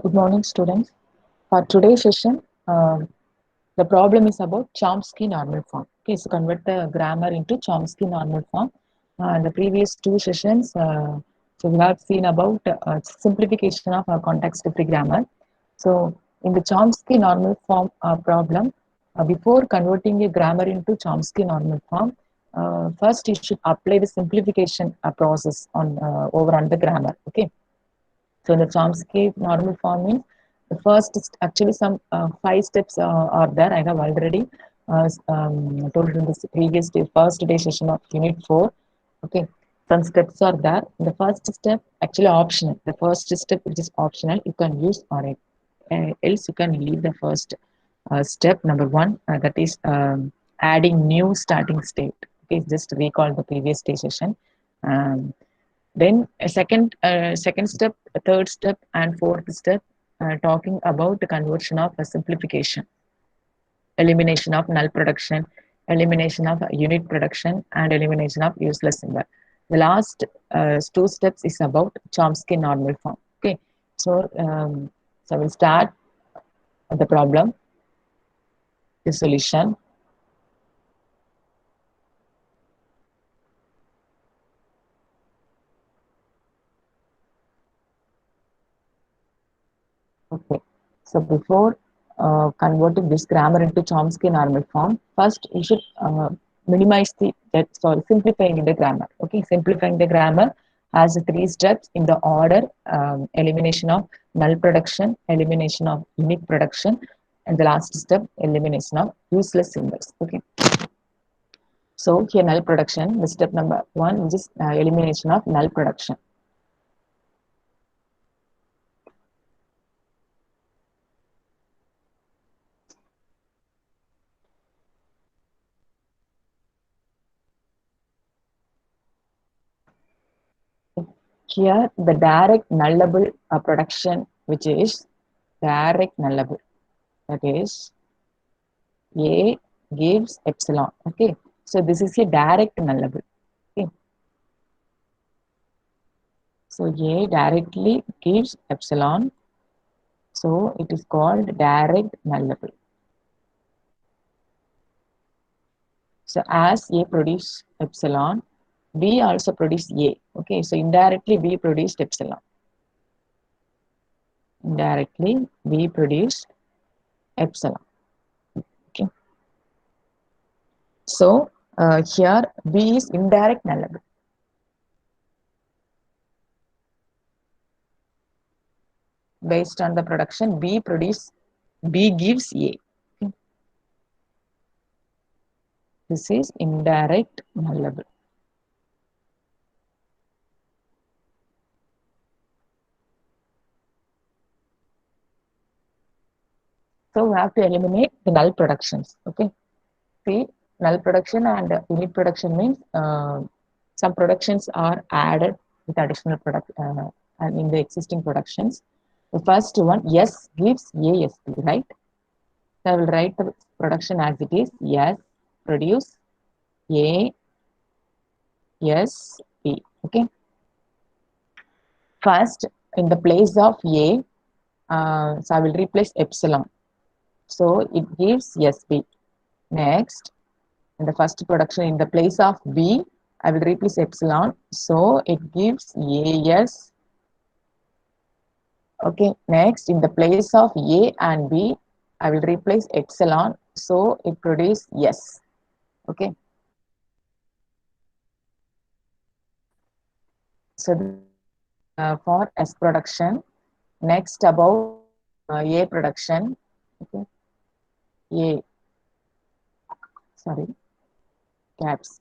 Good morning, students. For today's session, the problem is about Chomsky normal form. Okay, so convert the grammar into Chomsky normal form. In the previous two sessions, so we have seen about simplification of context-free grammar. So, in the Chomsky normal form problem, before converting a grammar into Chomsky normal form, first you should apply the simplification process on over on the grammar. Okay. So in the Chomsky normal form means the first is actually some five steps are there. I have already told in the previous day, first day session of unit 4. Okay, some steps are there. The first step actually optional. The first step which is optional, you can use or else you can leave the first step number 1. That is adding new starting state. Okay, just recall the previous day session. Um, then a second step, a third step, and fourth step, talking about the conversion of a simplification, elimination of null production, elimination of unit production, and elimination of useless symbol. The last two steps is about Chomsky normal form. Okay, so we'll start the problem, the solution. Okay, so before converting this grammar into Chomsky normal form, first you should minimize simplifying the grammar. Okay, simplifying the grammar has three steps in the order: elimination of null production, elimination of unique production, and the last step, elimination of useless symbols. Okay, so here null production, the step number 1, which is elimination of null production. Here, the direct nullable production, which is direct nullable, that is A gives epsilon. Okay, so this is a direct nullable. Okay, so A directly gives epsilon, so it is called direct nullable. So as A produce epsilon, B also produce A. Okay, so indirectly B produced epsilon. Indirectly B produced epsilon. Okay. So here B is indirect nullable. Based on the production, B gives A. Okay. This is indirect nullable. So we have to eliminate the null productions. Okay. See, null production and unit production means some productions are added with additional product and in the existing productions. The first one, yes, gives ASP, right? So I will write the production as it is. Yes, produce A, S, P. Okay. First, in the place of A, so I will replace epsilon. So it gives SB. Next, in the first production, in the place of B, I will replace epsilon. So it gives AS. Okay, next, in the place of A and B, I will replace epsilon. So it produces S. Okay. So for S production, next about A production. Okay. A, sorry, caps.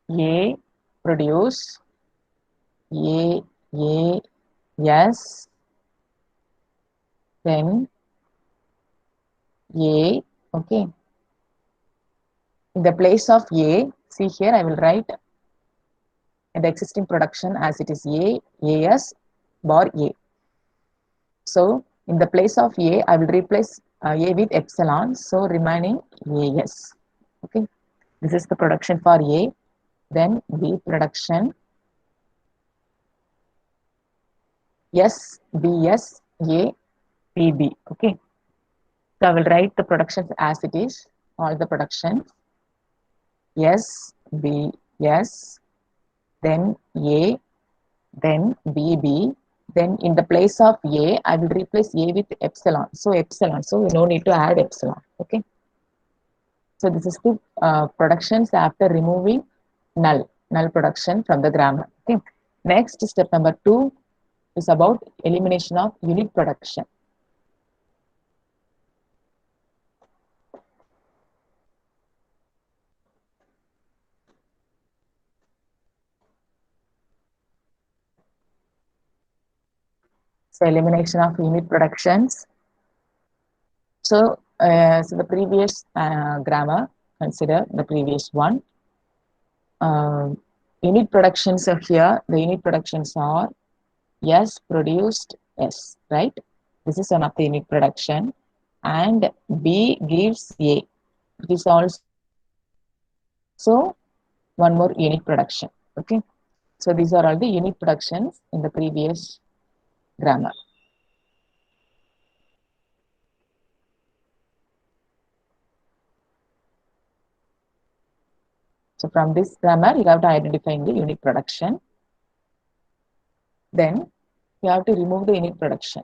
A produce A, yes, then A, okay. In the place of A, see here I will write the existing production as it is A, AS, bar A. So in the place of A, I will replace A with epsilon, so remaining AS. Okay, this is the production for A. then B production, S, B, S, A, B, B. Okay. So I will write the productions as it is, all the productions. S, B, S, then A, then B, B. Then in the place of A, I will replace A with epsilon. So epsilon. So we no need to add epsilon. Okay. So this is the productions after removing null production from the grammar. Okay. Next, step number 2 is about elimination of unit production. So elimination of unit productions. So, so the previous grammar, consider the previous one. Unit productions are here. The unit productions are S produced S, right? This is one of the unit production. And B gives A. It is also one more unit production. Okay. So these are all the unit productions in the previous grammar. So from this grammar, you have to identify the unit production. Then you have to remove the unit production.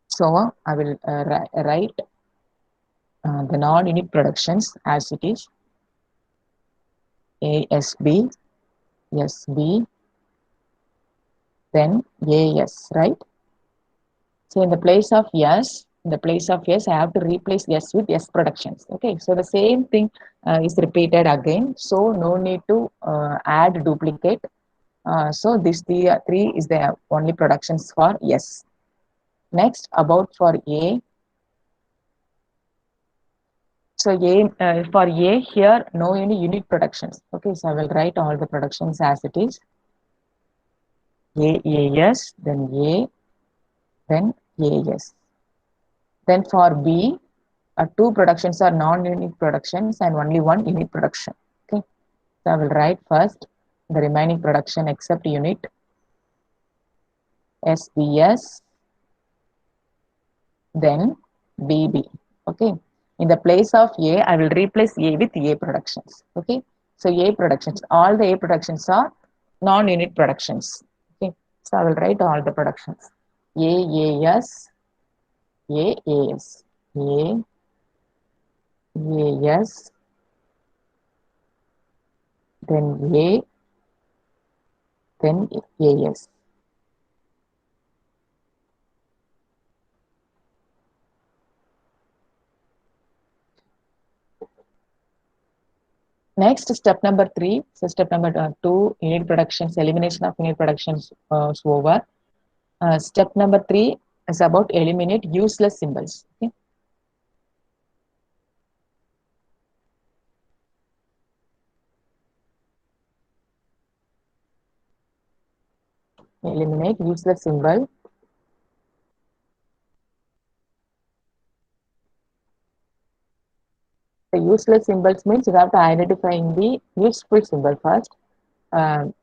So I will write the non-unit productions as it is. ASB, SB, then AS, right? So in the place of S, I have to replace S with S productions. Okay, so the same thing is repeated again. So no need to add duplicate. So this three is the only productions for S. Next, about for A. So for A here, no any unit productions. Okay, so I will write all the productions as it is. AS, then A, then AS. Then for B, two productions are non-unit productions and only one unit production. Okay, so I will write first the remaining production except unit SBS, then BB. Okay, in the place of A, I will replace A with A productions. Okay, so A productions, all the A productions are non-unit productions. Okay, so I will write all the productions. AAS, AAS, AAS, then A, then AS. Next, step number 3. So step number 2, unit productions, elimination of unit productions is over. Step number 3 is about eliminate useless symbols. Okay? Eliminate useless symbol. The useless symbols means you have to identify the useful symbol first. The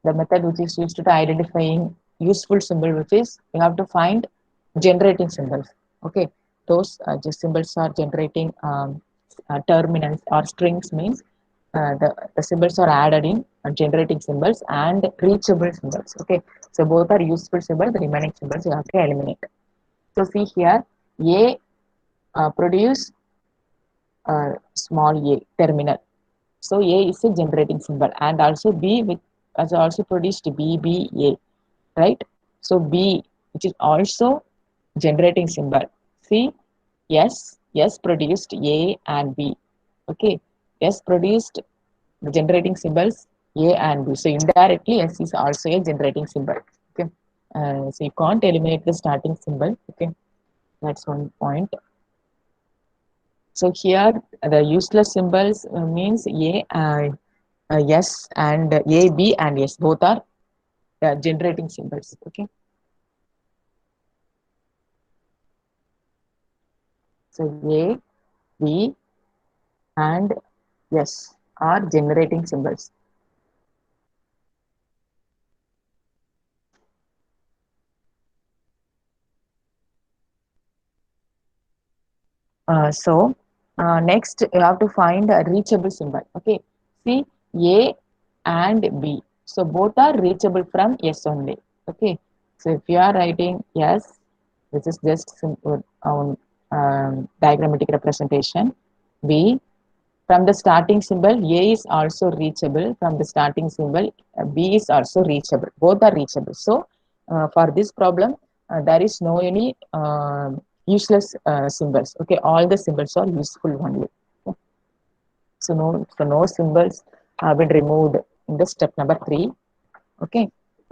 method which is used to identifying useful symbol, which is you have to find generating symbols. Okay, those just symbols are generating terminals or strings means the symbols are added in generating symbols and reachable symbols. Okay, so both are useful symbols. The remaining symbols you have to eliminate. So see here, A produce small a terminal. So A is a generating symbol, and also B with has also produced BBA, right? So B, which is also generating symbol. See, S produced A and B. Okay, S produced the generating symbols A and B. So indirectly, S is also a generating symbol. Okay, so you can't eliminate the starting symbol. Okay, that's one point. So here the useless symbols means S and A, B and S both are generating symbols. Okay, so A, B and S. are generating symbols. Next you have to find a reachable symbol. Okay, see A and B. So both are reachable from S only. Okay, so if you are writing yes, this is just simple diagrammatic representation. B, from the starting symbol, A is also reachable. From the starting symbol, B is also reachable. Both are reachable. So, for this problem, there is no any useless symbols. Okay, all the symbols are useful only. Okay. So no symbols have been removed in the step number 3. Okay.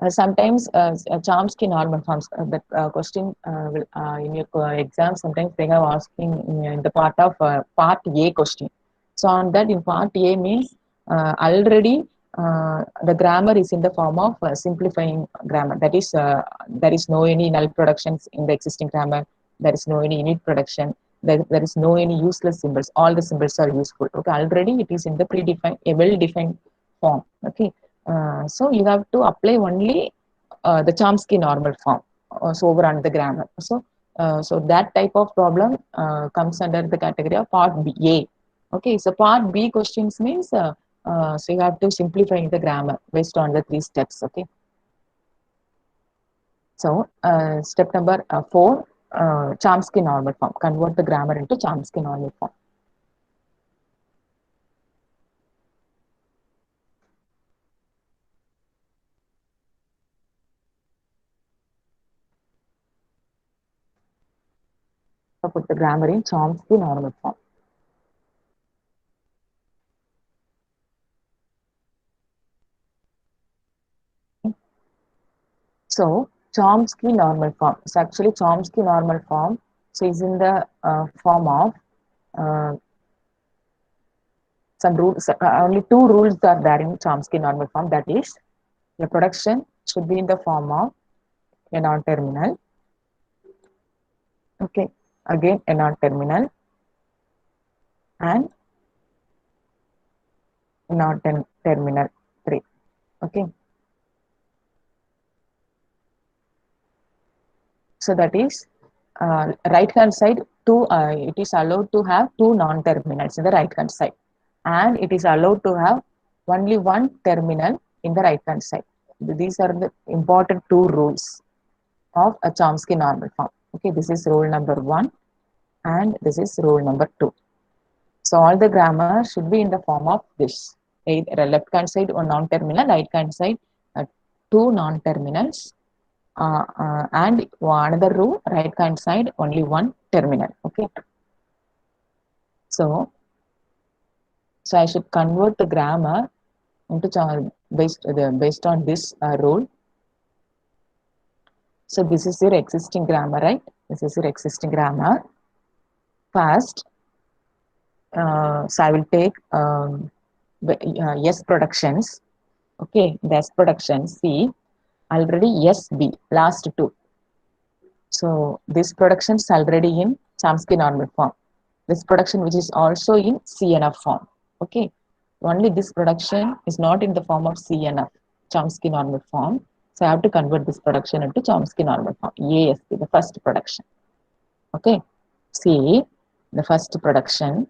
Sometimes Chomsky normal forms. The question will, in your exam, sometimes they are asking in the part of part A question. So on that, in part A means already the grammar is in the form of simplifying grammar. That is, there is no any null productions in the existing grammar. There is no any unit production. There is no any useless symbols. All the symbols are useful. Okay, already it is in the predefined, a well-defined form. Okay, so you have to apply only the Chomsky normal form. So over on the grammar. So that type of problem comes under the category of part B, A. Okay, so part B questions means so you have to simplify the grammar based on the 3 steps. Okay. So step number 4, Chomsky normal form. Convert the grammar into Chomsky normal form. So put the grammar in Chomsky normal form. So Chomsky normal form. So actually Chomsky normal form so is in the form of uh, some rules. Only 2 rules are there in Chomsky normal form. That is, the production should be in the form of a non-terminal. Okay, again a non-terminal and non-terminal 3. Okay, so that is right hand side two. It is allowed to have 2 non-terminals in the right hand side, and it is allowed to have only 1 terminal in the right hand side. These are the important 2 rules of a Chomsky normal form. Okay, this is rule number 1 and this is rule number 2. So all the grammar should be in the form of this. Either left hand side or non-terminal, right hand side 2 non-terminals, and another rule, right hand side only 1 terminal. Okay. So I should convert the grammar into based on this rule. So this is your existing grammar, right? This is your existing grammar. First, so I will take S productions. Okay, the S productions. See, already SB, last 2. So this production is already in Chomsky normal form. This production which is also in CNF form. Okay, only this production is not in the form of CNF, Chomsky normal form. So I have to convert this production into Chomsky normal form, ASP, the first production. Okay, see the first production.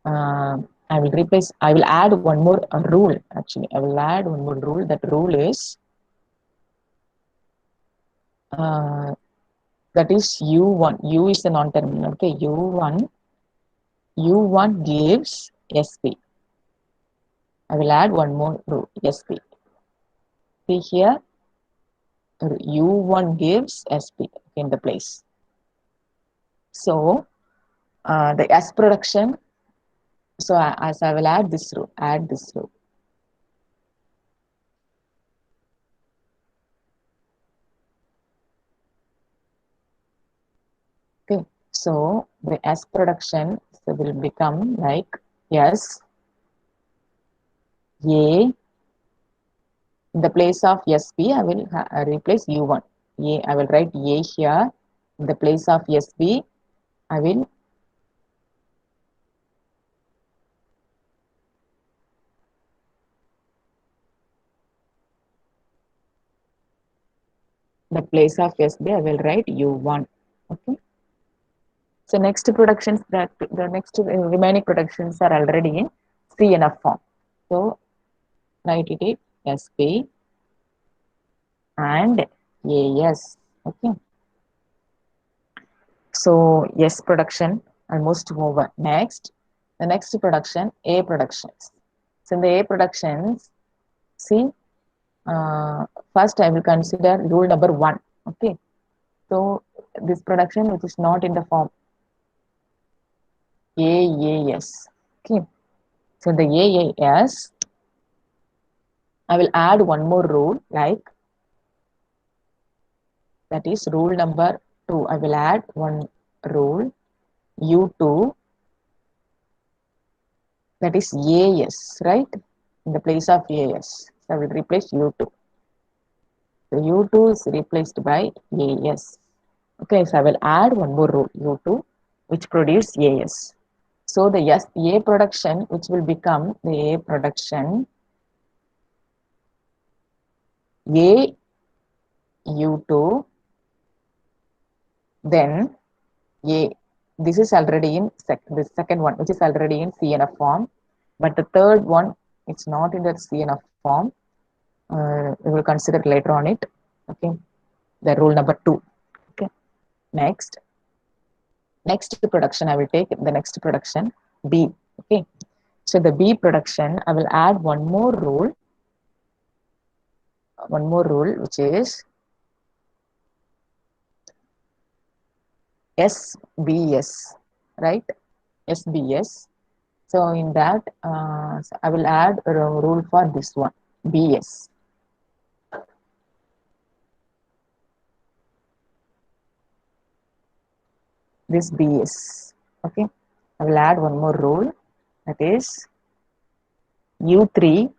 I will replace. I will add one more rule. Actually, I will add one more rule. That rule is uh, that is U1. U is the non-terminal. Okay, U1 gives SP. I will add one more rule, SP. See here, U1 gives SP in the place. So the S production. So as I will add this rule. Okay. So the S production will become like S A. In the place of SP, I will replace U1. I will write A here. In the place of SB, I will place of SB, I will write U1. Okay. So next productions that the next remaining productions are already in CNF form. So write it in SB and AS. Okay. So S production almost over. Next, the next production A productions. So in the A productions, see, first I will consider rule number 1. Okay. So this production which is not in the form AAS. Okay. So the AAS, I will add one more rule like that is rule number 2. I will add one rule U2, that is AS, right? In the place of AS. So I will replace U2. So U2 is replaced by AS. Okay, so I will add one more rule U2 which produce AS. So the A production which will become the A production A U2, then A. This is already in the second one, which is already in CNF form, but the third one, it's not in the CNF form. We will consider later on it. Okay, the rule number 2. Okay, next production I will take the next production B. Okay, so the B production I will add one more rule which is SBS, right? SBS. So in that, so I will add a rule for this one, BS. This BS. Okay. I will add one more rule, that is U3.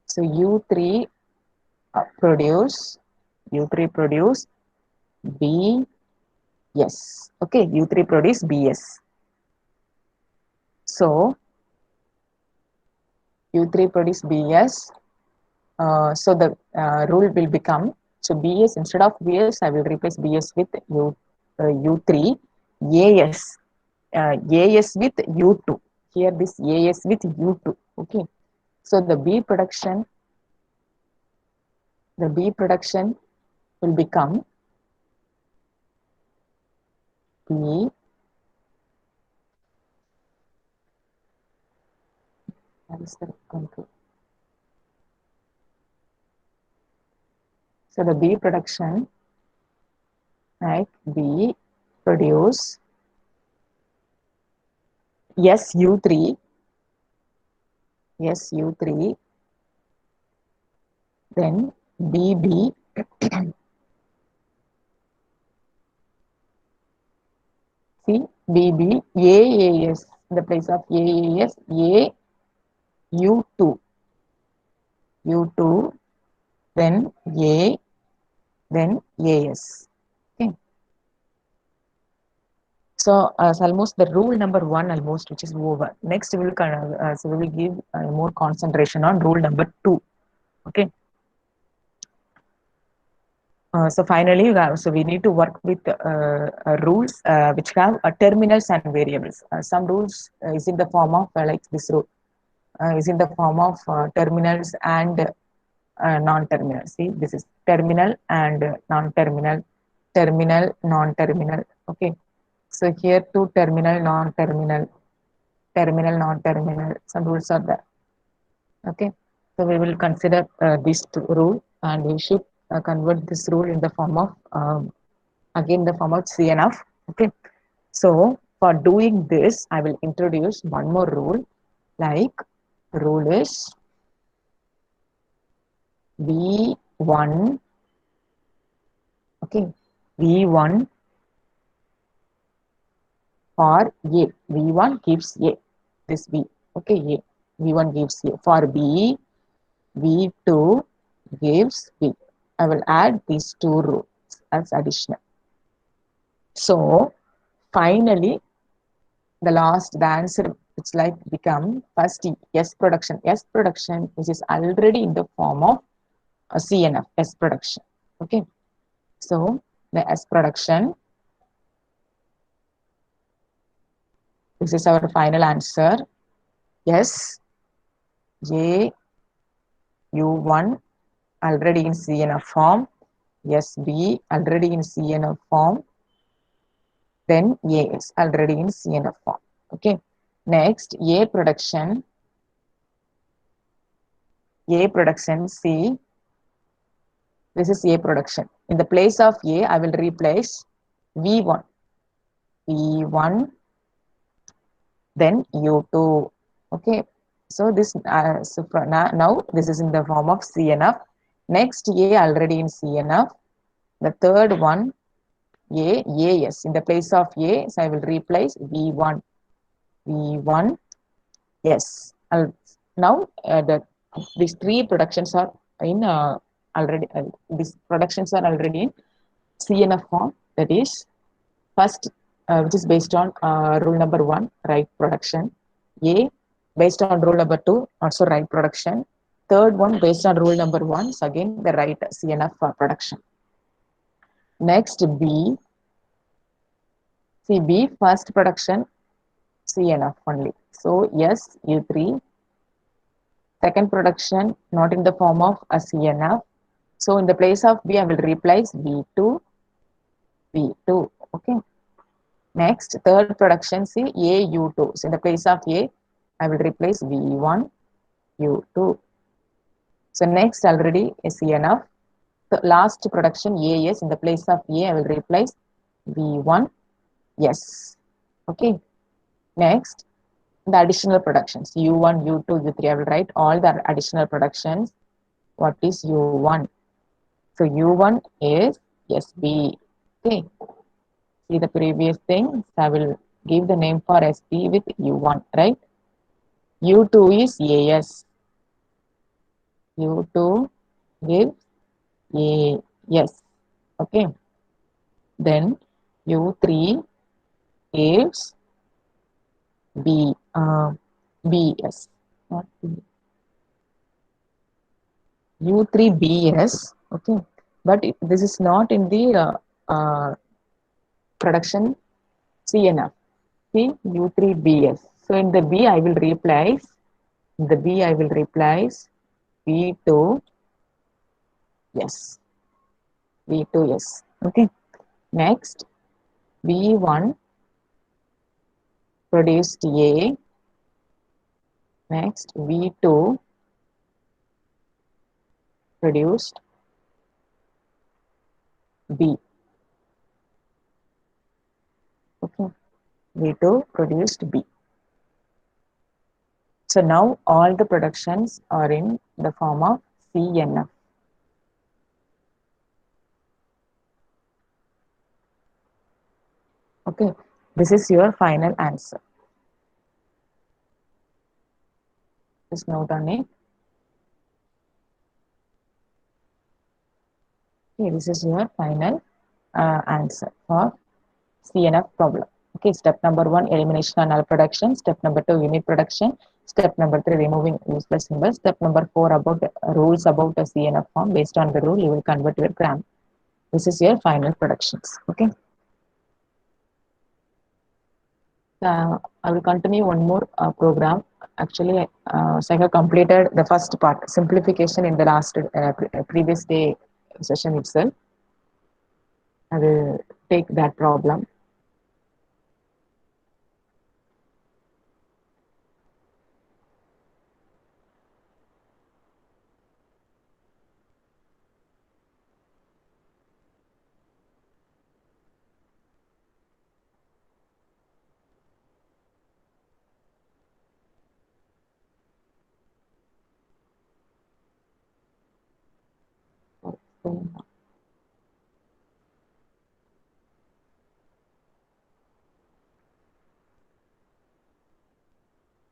So U3 produce BS. Okay, U3 produce BS. So U3 produce BS. So the rule will become, so BS, instead of BS, I will replace BS with U3, AS, AS with U2. Here this AS with U2. Okay. So the B production will become B. That is the control. So the B production, right? B produce SU3, then BB, see, BB, AAS, in the place of AAS, U2, then A, then AS. Okay. So almost the rule number 1 almost which is over. Next we will so we will give more concentration on rule number 2. Okay. So finally, so we need to work with rules which have terminals and variables. Some rules is in the form of like this rule is in the form of terminals and non-terminal. See, this is terminal and non-terminal, terminal, non-terminal. Okay. So here two terminal, non-terminal, terminal, non-terminal. Some rules are there. Okay. So we will consider this rule, and we should convert this rule in the form of again the form of CNF. Okay. So for doing this, I will introduce one more rule, like rule is V1. Okay, V1 for A. V1 gives A. This V. Okay, A. V1 gives A. For B, V2 gives B. I will add these two rules as additional. So finally, the answer it's like become first S production. S production which is already in the form of a CNF S production. Okay. So the S production, this is our final answer. S, A, U1 already in CNF form, SB already in CNF form, then AS already in CNF form. Okay. Next, A production C. This is A production. In the place of A, I will replace V1. V1, then U2. Okay. So this now this is in the form of CNF. Next, A already in CNF. The third one, AS. In the place of A, so I will replace V1. V1, yes. Now these three productions are in already. These productions are already in CNF form. That is first, which is based on rule number 1, right production. A based on rule number 2, also right production. Third one based on rule number 1, so again the right CNF production. Next B. See B first production CNF only. So yes, U3. Second production not in the form of a CNF. So in the place of B, I will replace V2, V2. Okay. Next, third production C, A, U2. So in the place of A, I will replace V1, U2. So next already is CNF. The last production AS, in the place of A, I will replace V1, yes. Okay. Next, the additional productions U1, U2, U3. I will write all the additional productions. What is U1? So U1 is SB. Okay. See the previous thing. So I will give the name for SB with U1, right? U2 is AS. U2 gives AS. Okay. Then U3 gives BS. Not B. U3BS. Okay. But this is not in the production CNF. See U3BS. So in the B, I will replace V2, yes, V2, yes. Okay. Next, V1 produced A. Next, V2 produced B. Okay. V2 produced B. So now all the productions are in the form of CNF. Okay. This is your final answer. Just note on it. Okay, this is your final answer for CNF problem. Okay, step number 1, elimination and null production. Step number 2, unit production. Step number 3, removing useless symbols. Step number 4, about rules about a CNF form. Based on the rule, you will convert your grammar. This is your final productions. Okay. I will continue one more program. Actually, so I have completed the first part, simplification, in the last previous day session itself. I will take that problem.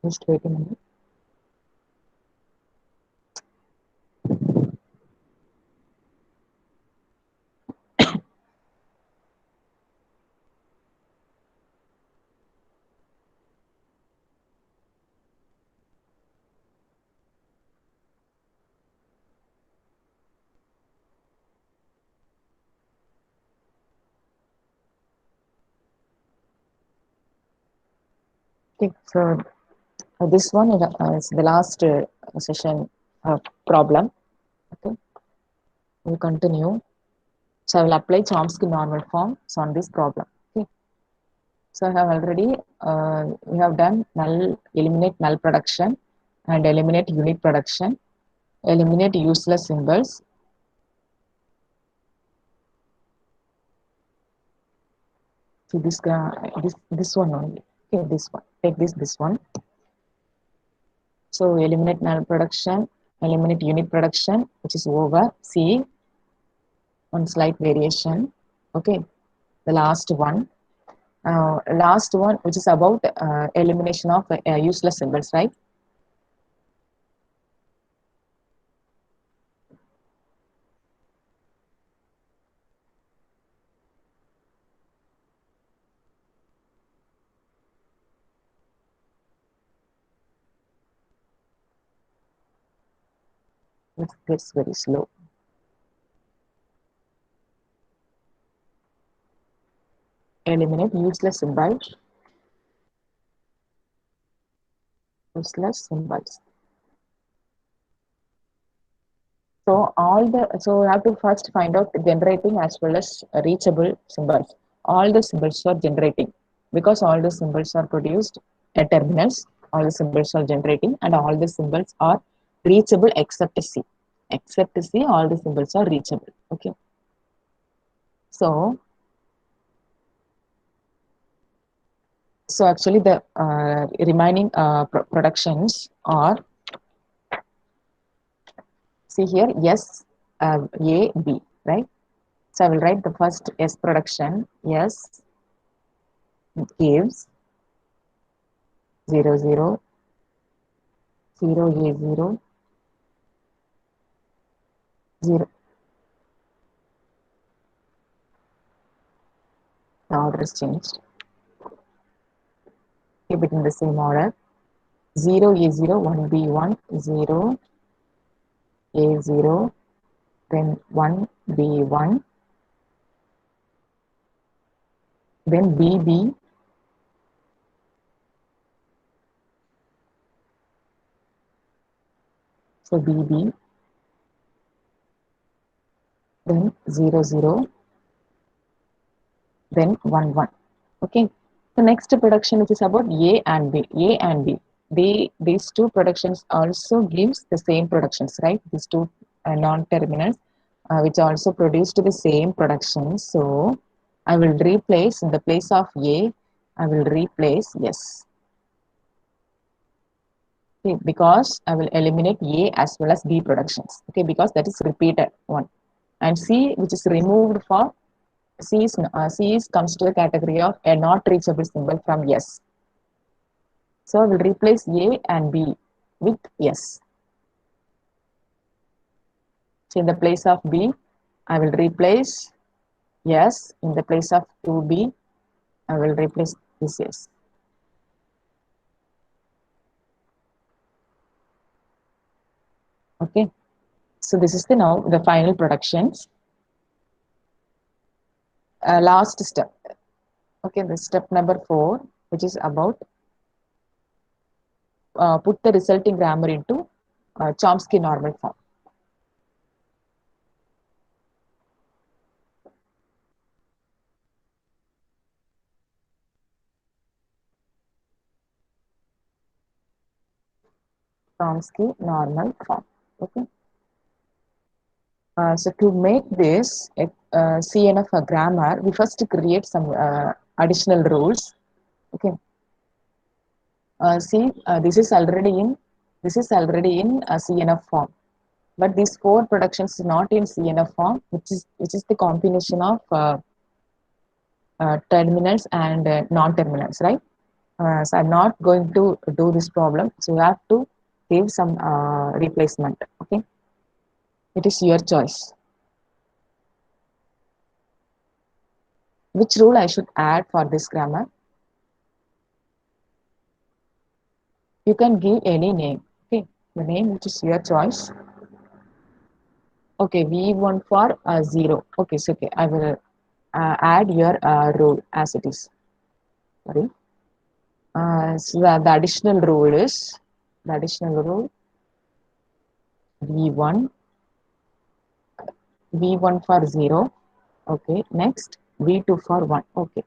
Just wait a minute. Okay, so this one is the last session problem. Okay, we'll continue. So I will apply Chomsky normal forms on this problem. Okay, so I have already we have done eliminate null production and eliminate unit production, eliminate useless symbols. See this one only. Okay, this one. Take this one. So eliminate null production, eliminate unit production, which is over. See one slight variation. Okay, the last one which is about elimination of useless symbols, right? It gets very slow. Eliminate useless symbols. Useless symbols. So we have to first find out generating as well as reachable symbols. All the symbols are generating because all the symbols are produced at terminals. All the symbols are generating and all the symbols are reachable except C. Except C, all the symbols are reachable. Okay. So actually the remaining productions are, see here, S, A, B, right? So I will write the first S production. S gives 0, 0, 0, A, 0, 0. The order is changed. Keep it in the same order. 0, A, 0, 1, B, 1, 0, A, 0, then 1, B, 1, then B, B, so B, B, then 0, 0, then 1, 1. Okay. The next production which is about A and B. A and B. These two productions also gives the same productions, right? These two non-terminals which also produced the same production. So I will replace in the place of A, I will replace yes. Okay, because I will eliminate A as well as B productions. Okay, because that is repeated one. And C, which is removed for C is comes to the category of a not reachable symbol from yes. So I will replace A and B with yes. So in the place of B, I will replace yes. In the place of 2B, I will replace this yes. Okay. So this is now the final productions. Last step. Okay, the step number 4, which is about put the resulting grammar into Chomsky normal form. Chomsky normal form. Okay. So to make this CNF a grammar, we first create some additional rules. Okay. See, this is already in a CNF form, but these 4 productions is not in CNF form, which is the combination of terminals and non-terminals, right? So I'm not going to do this problem. So you have to give some replacement. Okay, it is your choice. Which rule I should add for this grammar? You can give any name. Okay, the name which is your choice. Okay, V1 for 0. Okay, so okay, I will add your rule as it is. Sorry. So the additional rule is the additional rule V1, V1 for 0. Okay, next V2 for 1. Okay,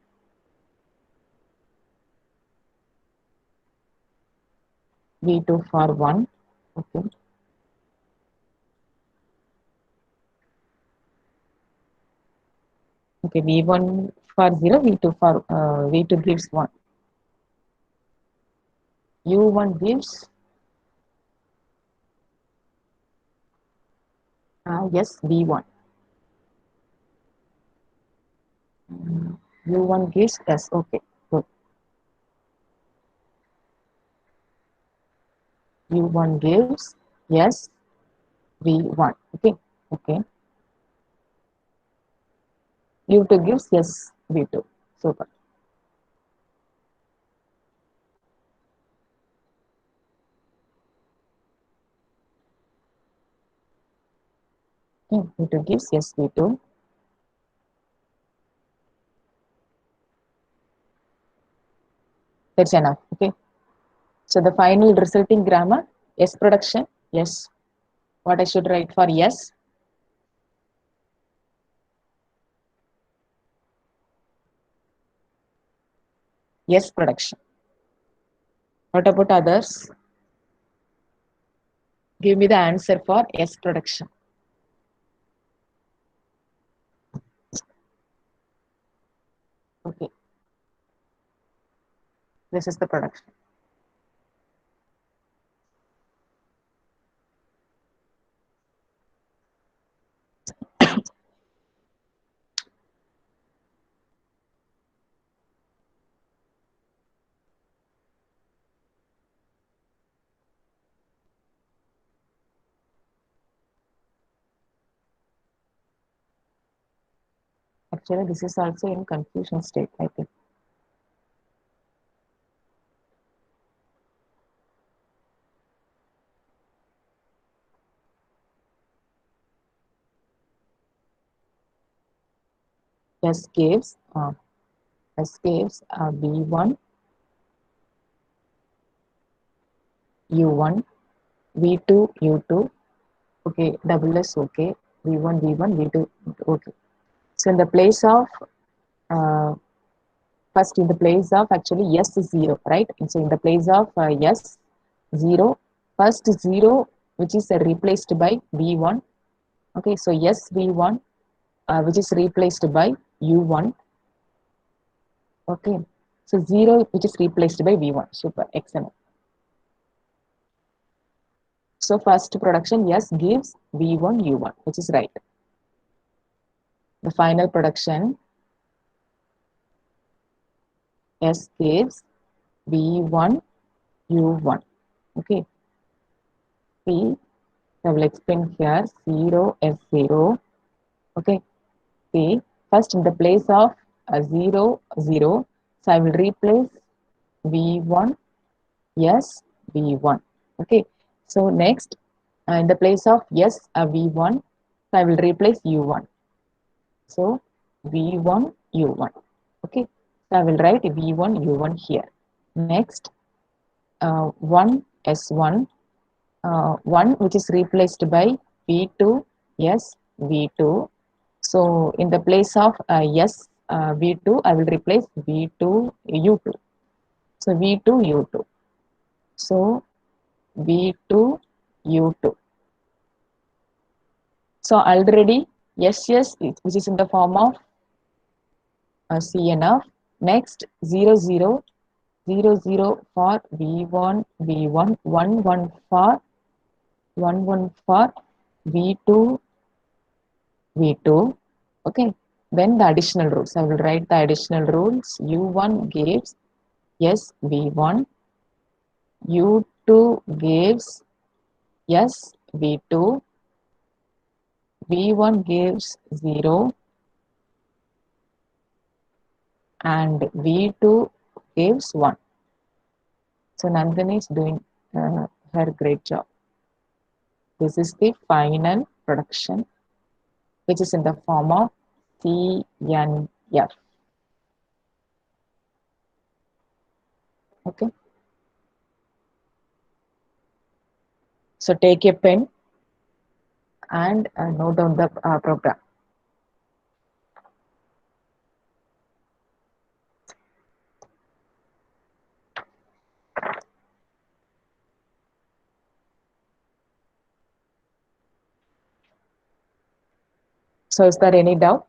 V2 for 1. Okay, okay, V1 for 0, V2 for V2 gives 1. U1 gives yes, V1. U1 gives yes. Okay, good. U1 gives yes, V1. Okay, okay. U2 gives yes, V2. Super. Okay, V2 gives yes, V2. That's enough. Okay. So the final resulting grammar, S production, yes. What I should write for yes? Yes production. What about others? Give me the answer for S production. Okay, this is the production. Actually, this is also in confusion state, I think. S gives V1, U1, V2, U2. Okay, double S, okay. V1, V1, V2, okay. So in the place of uh, first in the place of actually yes is 0, right? And so in the place of yes 0, first 0 which is replaced by V1. Okay, so yes V1 which is replaced by U1. Okay, so 0 which is replaced by V1. Super, excellent. So first production yes gives V1 U1, which is right. The final production S gives V1 U1. Okay, see, I will explain here 0 S0. Okay, see, first in the place of 0, 0, so I will replace V1, yes, V1. Okay, so next, in the place of yes, V1, so I will replace U1. So V1, U1. Okay, so I will write V1, U1 here. Next, 1, S1, 1 which is replaced by V2, yes, V2. So in the place of yes, V2, I will replace V2, U2. So V2, U2. So V2, U2. So already yes, yes, which is in the form of CNF. Next 0, 0, 0, 0 for V1, V1, 1, 1 for 1, 1 for V2, V2. Okay. Then the additional rules. I will write the additional rules. U1 gives yes V1. U2 gives yes V2. V1 gives 0 and V2 gives 1. So Nandini is doing her great job. This is the final production, which is in the form of CNF. Okay. So take a pen and note down the program. So is there any doubt?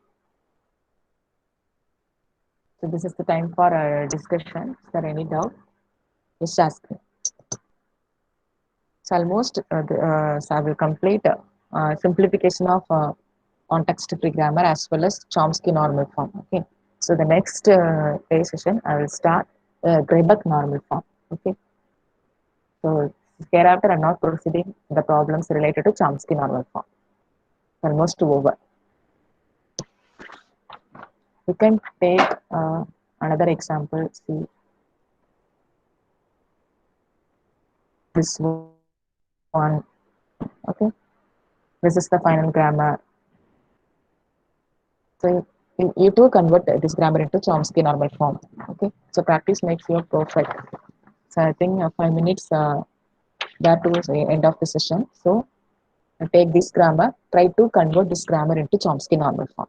So this is the time for a discussion. Is there any doubt? Just ask me. So almost so I will complete simplification of context-free grammar as well as Chomsky normal form. Okay. So the next day session I will start Greibach normal form. Okay. So hereafter I'm not proceeding the problems related to Chomsky normal form. Almost over. You can take another example. See this one. Okay. This is the final grammar. So you too convert this grammar into Chomsky normal form. Okay. So practice makes you perfect. So I think 5 minutes that was the end of the session. So take this grammar, try to convert this grammar into Chomsky normal form.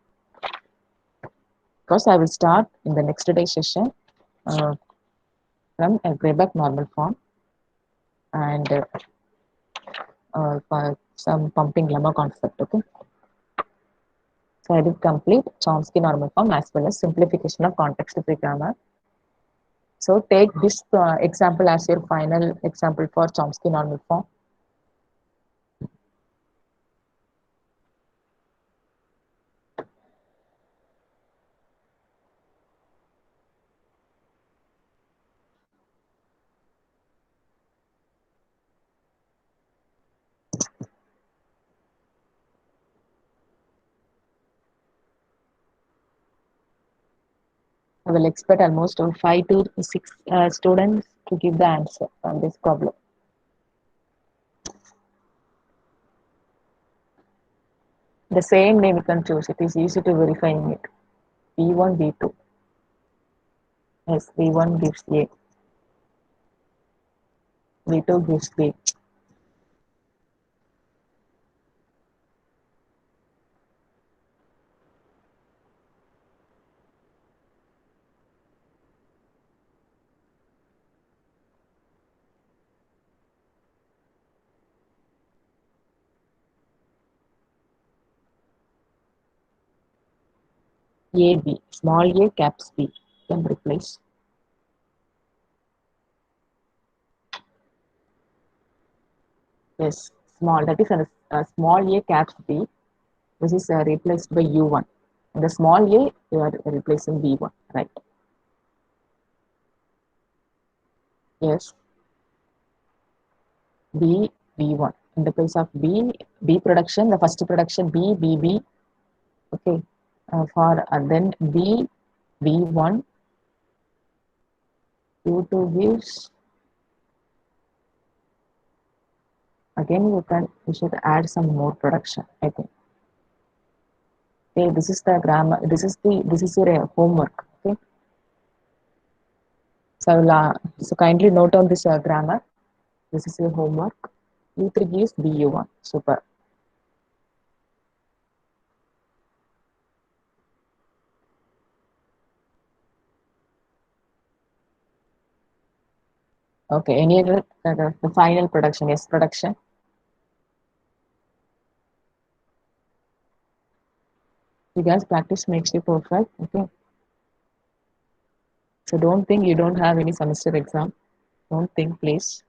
Because I will start in the next day session uh, from a Greibach normal form and some pumping lemma concept. Okay. So I did complete Chomsky normal form as well as simplification of context-free grammar. So take this example as your final example for Chomsky normal form. I will expect almost 5 to 6 students to give the answer on this problem. The same name you can choose. It is easy to verifying it. B1, B2. Yes, B1 gives A. B2 gives B. A, B. Small a caps B. Can replace. Yes, small. That is a small a caps B. This is replaced by U1. And the small a, you are replacing B1. Right. Yes. B, B1. In the place of B, B production, the first production B, B, B. Okay. For then B, B1, U2 gives. Again, you should add some more production, I think. Okay, this is the grammar. This is your homework. Okay. So kindly note down this grammar. This is your homework. U3 gives BU1. Super. Okay. Any other the final production? Yes, production. You guys practice makes you perfect. Okay. So don't think you don't have any semester exam. Don't think, please.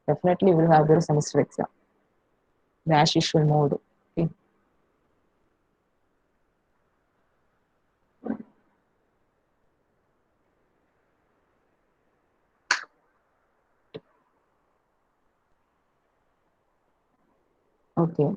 Definitely you will have your semester exam. The as usual mode. Okay. Okay.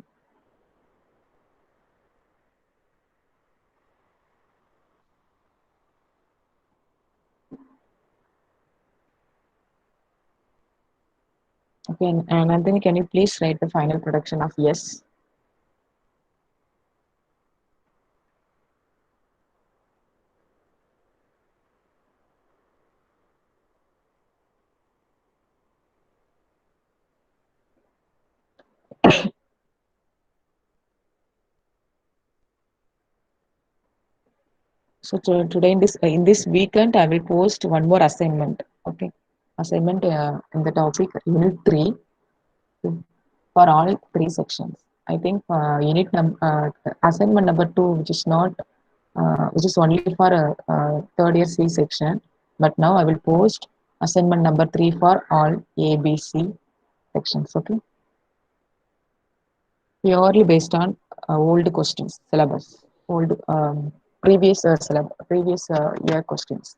Okay. And Anthony, can you please write the final production of yes? Today in this weekend, I will post one more assignment. Okay, assignment in the topic Unit 3 for all three sections. I think assignment number 2, which is not which is only for third year C section, but now I will post assignment number 3 for all A, B, C sections. Okay, purely based on old questions, syllabus, old previous year questions.